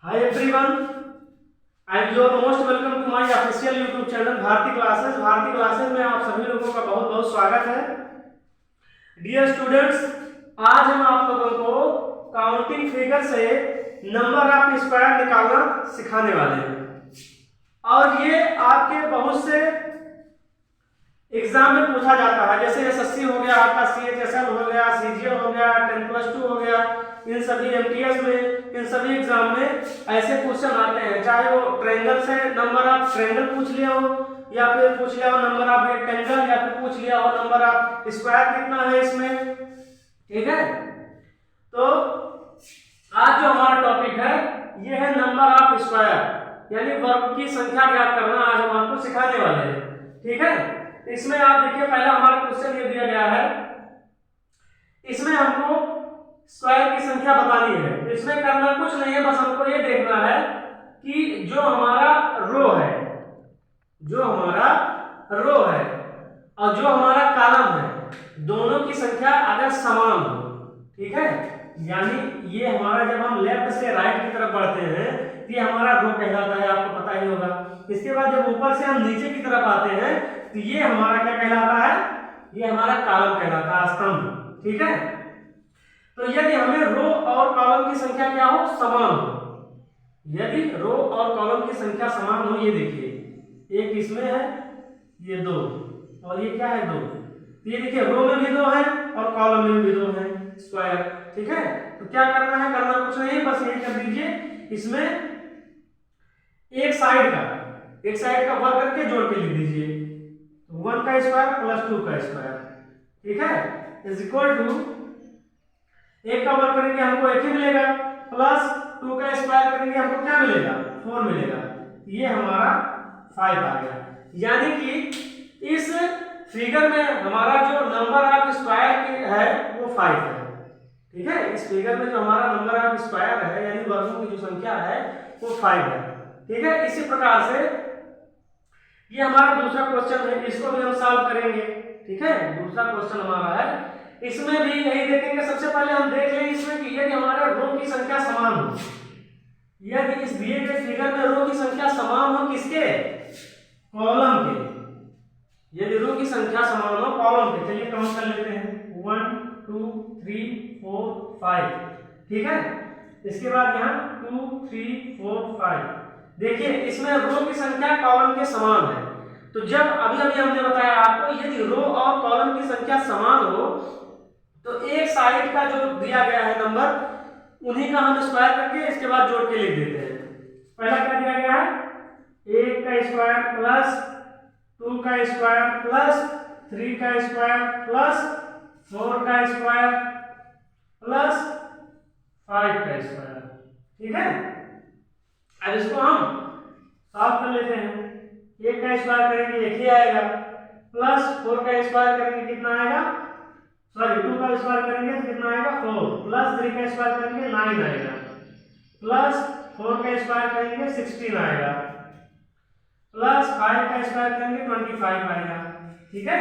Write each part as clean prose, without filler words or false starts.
Hi everyone, I am your most welcome to my official YouTube channel Bharti classes. Bharti classes में आप सभी लोगों का बहुत बहुत स्वागत है। डियर स्टूडेंट्स, आज हम आप लोगों को काउंटिंग फिगर से नंबर ऑफ स्क्वायर निकालना सिखाने वाले हैं और ये आपके बहुत से एग्जाम में पूछा जाता है। जैसे एसएससी हो गया, आपका सीएचएसएल हो गया, सीजीएल हो गया, 10+2 हो गया, इन सभी एमटीएस में, इन सभी एग्जाम में ऐसे क्वेश्चन आते हैं। चाहे वो ट्रायंगल से नंबर ऑफ ट्रायंगल पूछ लिया हो, या फिर पूछ लिया हो नंबर ऑफ रेक्टेंगल, या फिर पूछ लिया हो नंबर ऑफ स्क्वायर कितना है इसमें। ठीक है, तो आज जो हमारा टॉपिक है ये है नंबर ऑफ स्क्वायर, यानी वर्ग की संख्या ज्ञात करना आज हम आपको सिखाने वाले हैं। ठीक है, इसमें आप देखिए पहला हमारा क्वेश्चन ये दिया गया है, इसमें हमको स्क्वायर की संख्या बतानी है। तो इसमें करना कुछ नहीं है, बस हमको ये देखना है कि जो हमारा रो है, जो हमारा रो है और जो हमारा कॉलम है, दोनों की संख्या अगर समान हो। ठीक है, यानी ये हमारा जब हम लेफ्ट से राइट की तरफ बढ़ते हैं तो ये हमारा रो कहलाता है, आपको पता ही होगा। इसके बाद जब ऊपर से हम नीचे की तरफ आते हैं तो ये हमारा क्या कहलाता है, ये हमारा कॉलम कहलाता है, स्तंभ। ठीक है, तो यदि हमें रो और कॉलम की संख्या क्या हो, समान हो, यदि रो और कॉलम की संख्या समान हो, ये देखिए एक इसमें है, ये दो, और ये क्या है, दो। तो ये देखिए रो में भी दो है और कॉलम में भी दो है, स्क्वायर। ठीक है, तो क्या करना है, करना कुछ नहीं, बस ये कर दीजिए, इसमें एक साइड का वर्ग करके जोड़ के लिख दीजिए। 1 का स्क्वायर प्लस 2 का स्क्वायर, ठीक है, इज इक्वल टू, एक का वर्ग करेंगे हमको एक ही मिलेगा, प्लस 2 का स्क्वायर करेंगे हमको क्या मिलेगा, 4 मिलेगा। ये हमारा 5 आ गया। यानी कि इस फिगर में हमारा जो नंबर ऑफ स्क्वायर है वो 5 है। ठीक है, इस फिगर में जो हमारा नंबर ऑफ स्क्वायर है यानी वर्गों की जो संख्या है वो 5 है। ठीक है, इसी प्रकार से ये हमारा दूसरा क्वेश्चन है, इसको भी हम सॉल्व करेंगे। ठीक है, दूसरा क्वेश्चन हमारा है, इसमें भी यही देखेंगे। सबसे पहले हम देख लें इसमें कि यदि हमारे रो की संख्या समान हो, यदि इस दिए गए फिगर में रो की संख्या समान हो, किसके, कॉलम के, यदि रो की संख्या समान हो कॉलम के। चलिए काउंट कर लेते हैं, 1 2 3 4 5। ठीक है, इसके बाद यहाँ 2 3 4 5। देखिए इसमें रो की संख्या कॉलम के समान है। तो जब अभी अभी हमने बताया आपको, यदि रो और कॉलम की संख्या समान हो तो एक साइड का जो दिया गया है नंबर, उन्हीं का हम स्क्वायर करके इसके बाद जोड़ के लिख देते हैं। पहला क्या दिया गया है, 1 का स्क्वायर प्लस 2 का स्क्वायर प्लस 3 का स्क्वायर प्लस 4 का स्क्वायर प्लस 5 का स्क्वायर। ठीक है, अब इसको हम सॉल्व कर लेते हैं। 1 का स्क्वायर करेंगे 1 ही आएगा, प्लस 4 का स्क्वायर करेंगे कितना आएगा, सॉरी 2 का स्क्वायर करेंगे तो कितना आएगा 4, प्लस 3 का स्क्वायर करेंगे 9 आएगा, प्लस 4 का स्क्वायर करेंगे 16 आएगा, प्लस 5 का स्क्वायर करेंगे 25 आएगा। ठीक है,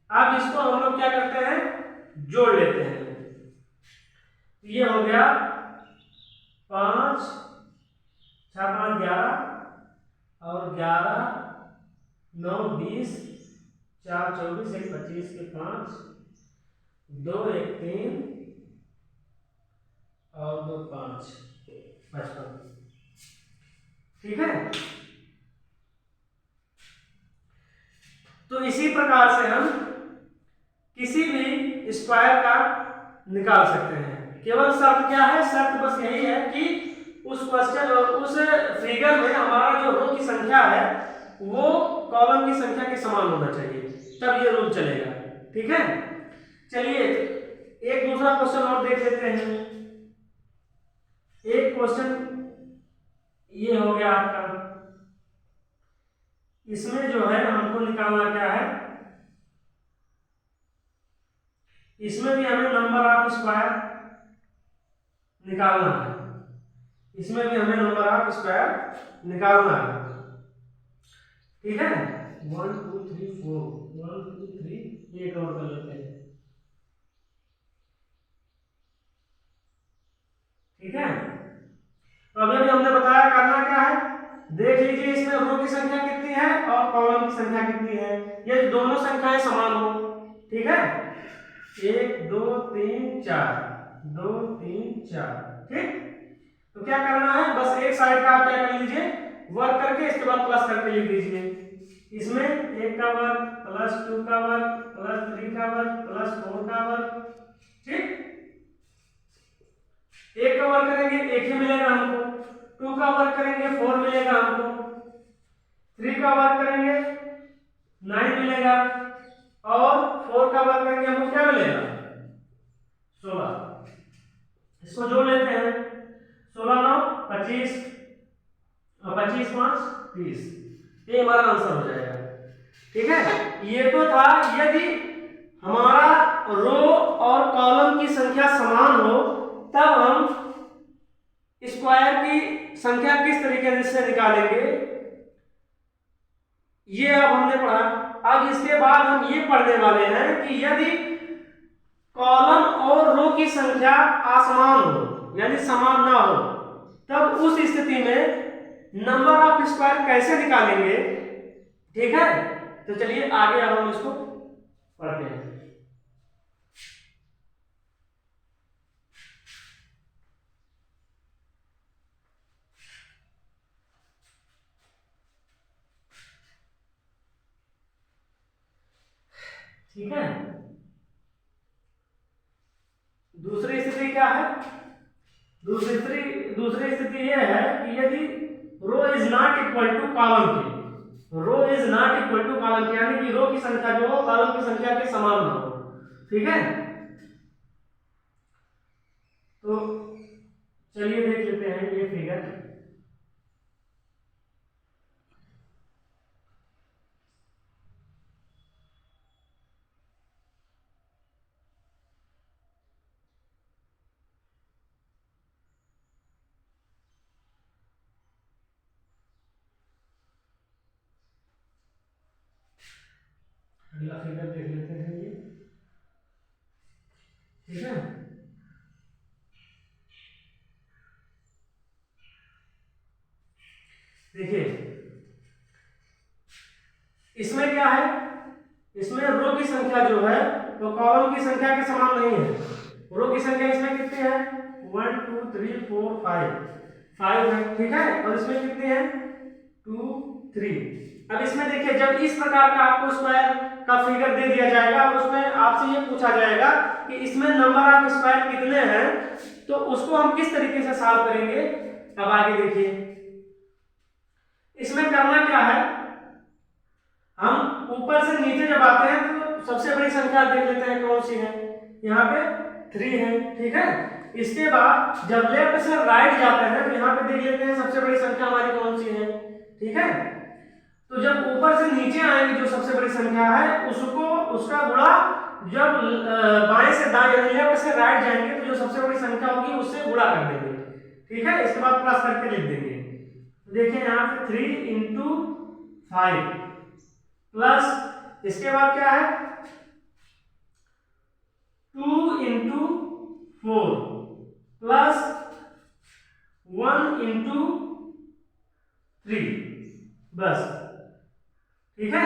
अब इसको हम लोग क्या करते हैं, जोड़ लेते हैं। ये हो गया 5 6 5 11 और 11 9 20 4 24 1 25 के 5 2 1 3 और 2 5 55। ठीक है, तो इसी प्रकार से हम किसी भी स्क्वायर का निकाल सकते हैं। केवल शर्त क्या है, शर्त बस यही है कि उस क्वेश्चन और उस फिगर में हमारा जो रो की संख्या है वो कॉलम की संख्या के समान होना चाहिए, तब ये रूल चलेगा। ठीक है, चलिए एक दूसरा क्वेश्चन और देख लेते हैं। एक क्वेश्चन ये हो गया आपका, इसमें जो है हमको निकालना क्या है, इसमें भी हमें नंबर ऑफ स्क्वायर निकालना है, इसमें भी हमें नंबर ऑफ स्क्वायर निकालना है। ठीक है, 1 2 3 4 1 2 3, एक और कर लेते हैं। ठीक है, तो अभी रो की संख्या कितनी है और कॉलम की संख्या कितनी है, ये दोनों संख्याएं समान हो, ठीक है। 1 2 3 4, 2 3 4, ठीक। तो क्या करना है, बस एक साइड का आप क्या कर लीजिए, वर्क करके इसके बाद प्लस करके लिख दीजिए। इसमें 1 का वर्ग प्लस 2 का वर्ग प्लस 3 का वर्ग प्लस 4 का वर्ग, ठीक। 1 का वर्ग करेंगे 1 ही मिलेगा हमको, 2 का वर्ग करेंगे 4 मिलेगा हमको, 3 का वर्ग करेंगे 9 मिलेगा, और 4 का वर्ग करेंगे हमको क्या मिलेगा, 16। इसको जोड़ लेते हैं, 16 9 25 और 25 5 30, ये हमारा आंसर हो जाएगा, ठीक है। ये तो था यदि हमारा रो और कॉलम की संख्या समान हो तब हम स्क्वायर की संख्या किस तरीके से निकालेंगे, ये अब हमने पढ़ा। अब इसके बाद हम ये पढ़ने वाले हैं कि यदि कॉलम और रो की संख्या असमान हो यानी समान ना हो, तब उस स्थिति में नंबर ऑफ स्क्वायर कैसे निकालेंगे, ठीक है। तो चलिए आगे अब हम इसको पढ़ते हैं। ठीक है, दूसरी स्थिति क्या है, दूसरी स्थिति यह है कि यदि row is not equal to column की, row is not equal to column की यानी कि रो की संख्या जो हो कॉलम की संख्या के समान ना हो, ठीक है। तो चलिए देख लेते हैं ये फिगर। अगला फिगर देख लेते हैं ये, ठीक है। देखिए इसमें क्या है, इसमें रो की संख्या जो है तो कॉलम की संख्या के समान नहीं है। रो की संख्या इसमें कितनी है, 1 2 3 4 5 है, ठीक है। और इसमें कितनी है, 2 3। अब इसमें देखिए जब इस प्रकार का आपको स्क्वायर का फिगर दे दिया जाएगा और उसमें आपसे ये पूछा जाएगा कि इसमें नंबर ऑफ स्क्वायर कितने हैं, तो उसको हम किस तरीके से सॉल्व करेंगे। अब आगे देखिए इसमें करना क्या है, हम ऊपर से नीचे जब आते हैं तो सबसे बड़ी संख्या देख लेते हैं कौन सी है, यहाँ पे 3 है, ठीक है। इसके बाद जब लेफ्ट से राइट जाते हैं तो यहाँ पे देख लेते हैं सबसे बड़ी संख्या हमारी कौन सी है, ठीक है। तो जब ऊपर से नीचे आएंगे जो सबसे बड़ी संख्या है उसको उसका गुणा जब बाएं से दाएं यानी लेफ्ट से राइट जाएंगे तो जो सबसे बड़ी संख्या होगी उससे गुणा कर देंगे, ठीक है। इसके बाद प्लस करके लिख देंगे। देखिए यहाँ पे 3 इंटू 5 प्लस इसके बाद क्या है 2 इंटू 4 प्लस 1 इंटू 3, बस, ठीक है।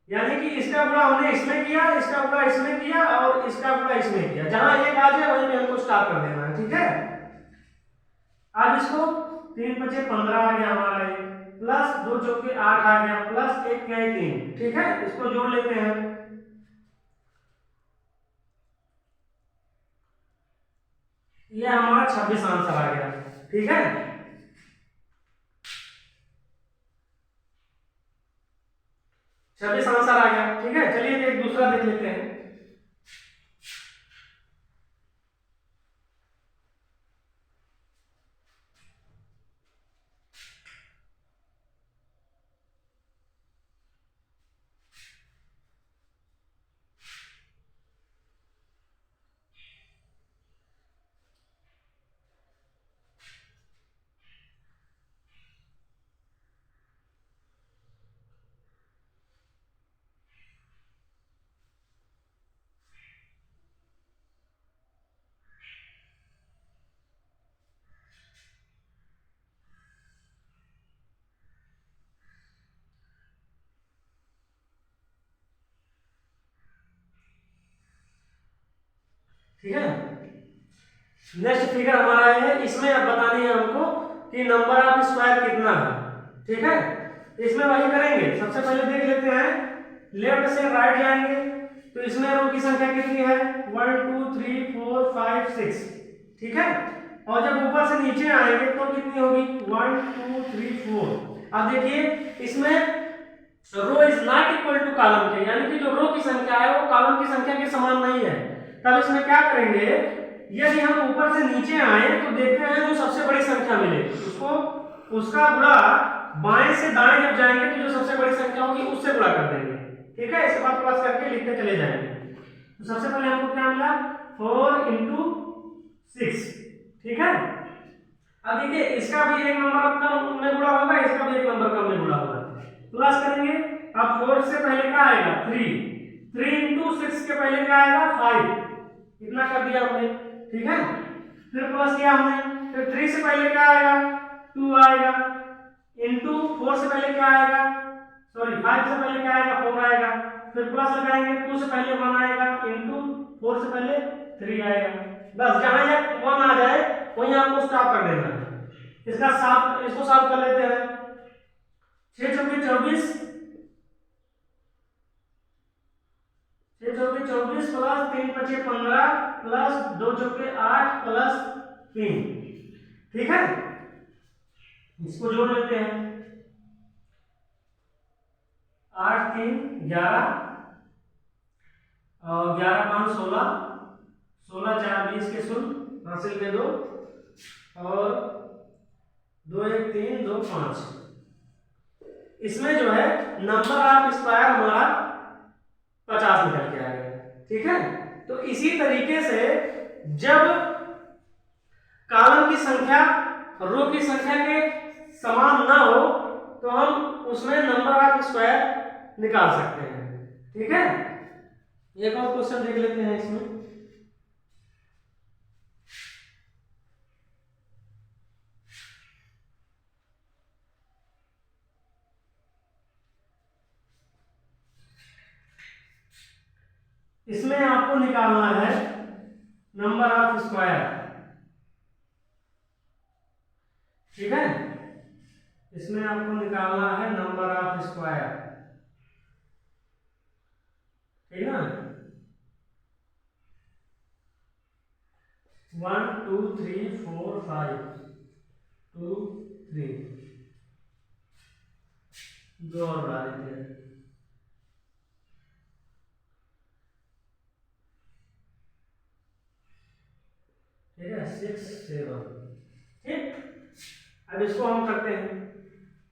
यानी कि इसका गुणा हमने इसमें किया, इसका गुणा इसमें किया और इसका गुणा इसमें किया, जहां एक आ जाए वहीं पे हमको स्टॉप कर देना है, ठीक है। अब इसको 3 5 15 आ गया हमारा ये, प्लस 2 चौके 8 आ गया, प्लस 1 क्या 3, ठीक है। इसको जोड़ लेते हैं, ये हमारा 26 आंसर आ गया, ठीक है। 26 आंसर आ गया, ठीक है। चलिए एक दूसरा देख लेते हैं। ठीक है। नेक्स्ट फिगर हमारा है, इसमें अब बतानी है हमको कि नंबर ऑफ स्क्वायर कितना है। ठीक है, इसमें वही करेंगे। सबसे पहले देख लेते हैं, लेफ्ट से राइट जाएंगे तो इसमें रो की संख्या कितनी है 1 2 3 4 5 6। ठीक है, और जब ऊपर से नीचे आएंगे तो कितनी होगी 1 2 3 4। अब देखिए इसमें row is not equal to column के, यानी कि जो रो की संख्या है वो कॉलम की संख्या के समान नहीं है। तब इसमें क्या करेंगे, यदि हम ऊपर से नीचे आए तो देखते हैं जो सबसे बड़ी संख्या मिले उसको उसका गुणा बाएं से दाएं जब जाएंगे तो जो सबसे बड़ी संख्या होगी उससे गुणा कर देंगे। ठीक है, इसके बाद प्लस करके लिखते चले जाएंगे। तो सबसे पहले हमको क्या मिला 4 × 6। ठीक है, अब देखिए इसका भी एक नंबर कम में गुणा होगा, इसका भी एक नंबर कम में गुणा होगा। प्लस करेंगे, अब 4 से पहले क्या आएगा 3 × 6 के पहले क्या आएगा 5। इतना कर दिया हमने। ठीक है, फिर प्लस किया हमने, फिर 3 से पहले क्या आएगा 2 आएगा, इंटू 4 से पहले क्या आएगा, सॉरी 5 से पहले क्या आएगा 4 आएगा, फिर प्लस लगाएंगे 2 से पहले 1 आएगा, इंटू 4 से पहले 3 आएगा। बस जहां यह 1 आ जाए वहीं आपको स्टॉप कर देना है। इसको सॉल्व कर लेते हैं। 6 चौके 24, 6 चौके 24 प्लस 3 पचे 15 प्लस 2 चौके 8 प्लस 3। ठीक है, इसको जोड़ लेते हैं। 8 3 11 और 11 5 16, 16 4 20 के शून्य हासिल के 2 और 2 1 3 2 5। इसमें जो है नंबर ऑफ स्क्वायर हमारा 50 निकल के आएगा। ठीक है, तो इसी तरीके से जब कॉलम की संख्या रो की संख्या के समान ना हो तो हम उसमें नंबर ऑफ स्क्वायर निकाल सकते हैं। ठीक है, एक और क्वेश्चन देख लेते हैं। इसमें आपको निकालना है नंबर ऑफ स्क्वायर। ठीक है, इसमें आपको निकालना है नंबर ऑफ स्क्वायर। ठीक है, 1 2 3 4 5 2 3 दो और बढ़ा देते हैं। ठीक है, 6 7। ठीक, अब इसको हम करते हैं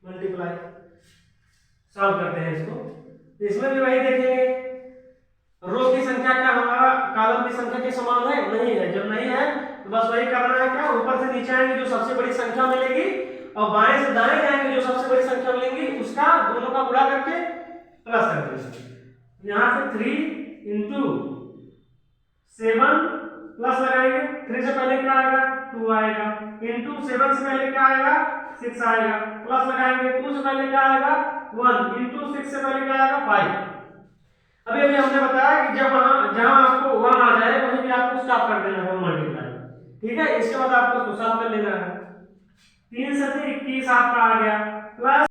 मल्टीप्लाई, सॉल्व करते हैं इसको। इसमें भी वही देखेंगे, रो की संख्या क्या हमारा कॉलम की संख्या के समान है, नहीं है। जब नहीं है तो बस वही करना है, क्या ऊपर से नीचे आएंगे जो सबसे बड़ी संख्या मिलेगी और बाएं से दाएं जाएंगे जो सबसे बड़ी संख्या मिलेंगी उसका दोनों का गुणा करके प्लस कर देंगे। यहाँ पे 3 × 7 प्लस लगाएंगे, 3 से पहले क्या आएगा 2 आएगा, इंटू 7 से पहले क्या आएगा 6 आएगा, प्लस लगाएंगे 2 से पहले क्या आएगा 1, इंटू 6 से पहले क्या आएगा 5। अभी हमने बताया कि जब जहां आपको 1 आ जाए वहीं भी आपको स्टॉप कर देना है मल्टीप्लाई। ठीक है, इसके बाद आपको इसको सॉल्व कर लेना है। 3 से 21 आपका आ गया प्लस।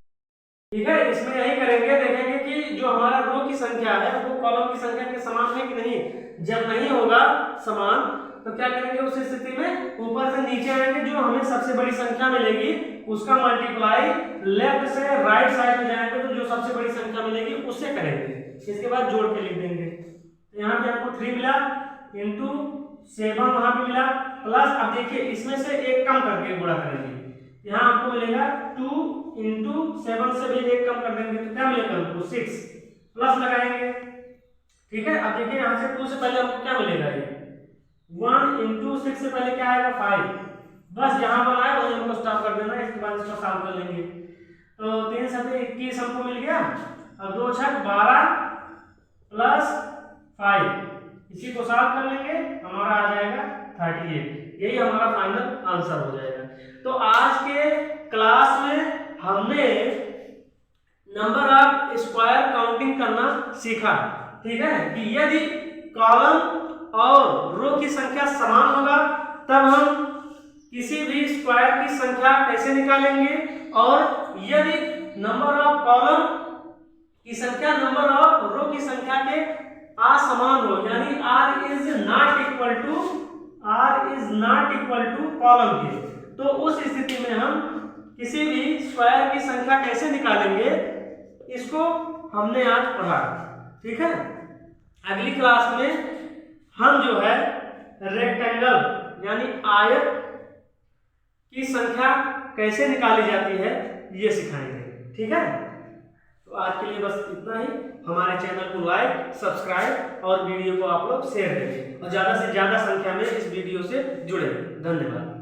ठीक है, इसमें यही करेंगे, देखेंगे कि जो हमारा रो की संख्या है वो कॉलम की संख्या के समान है कि नहीं। जब नहीं होगा समान तो क्या करेंगे, उस स्थिति में ऊपर से नीचे आएंगे, जो हमें सबसे बड़ी संख्या मिलेगी उसका मल्टीप्लाई लेफ्ट से राइट साइड में जाएंगे तो जो सबसे बड़ी संख्या मिलेगी उससे करेंगे। इसके बाद जोड़ के लिख देंगे। तो यहाँ पे आपको 3 मिला, इंटू 7 वहां पे मिला, प्लस अब देखिए इसमें से एक कम करके गुणा करेंगे। यहाँ आपको मिलेगा 2 × 7 से भी एक कम कर देंगे तो क्या मिलेगा हमको 6, प्लस लगाएंगे। ठीक है, अब देखिए यहाँ से 2 से पहले हमको क्या मिलेगा, ये 1 × 6 से पहले क्या आएगा 5। बस जहां बनाए वहीं हमको स्टॉप कर देना है। इसके बाद इसको सॉल्व कर लेंगे। तो 3 से 21 हमको मिल गया और 2 6 12 प्लस 5, इसी को सॉल्व कर लेंगे, हमारा आ जाएगा 38। यही हमारा फाइनल आंसर हो जाएगा। तो आज के क्लास में हमने नंबर ऑफ स्क्वायर काउंटिंग करना सीखा। ठीक है, कि यदि कॉलम और रो की संख्या समान होगा तब हम किसी भी स्क्वायर की संख्या कैसे निकालेंगे, और यदि नंबर ऑफ कॉलम की संख्या नंबर ऑफ रो की संख्या के असमान हो, यानी r is not equal to column के, तो उस स्थिति में हम किसी भी स्क्वायर की संख्या कैसे निकालेंगे, इसको हमने आज पढ़ा। ठीक है, अगली क्लास में हम जो है रेक्टेंगल यानी आयत की संख्या कैसे निकाली जाती है ये सिखाएंगे। ठीक है, तो आज के लिए बस इतना ही। हमारे चैनल को लाइक, सब्सक्राइब और वीडियो को आप लोग शेयर करिए और ज़्यादा से ज़्यादा संख्या में इस वीडियो से जुड़े। धन्यवाद।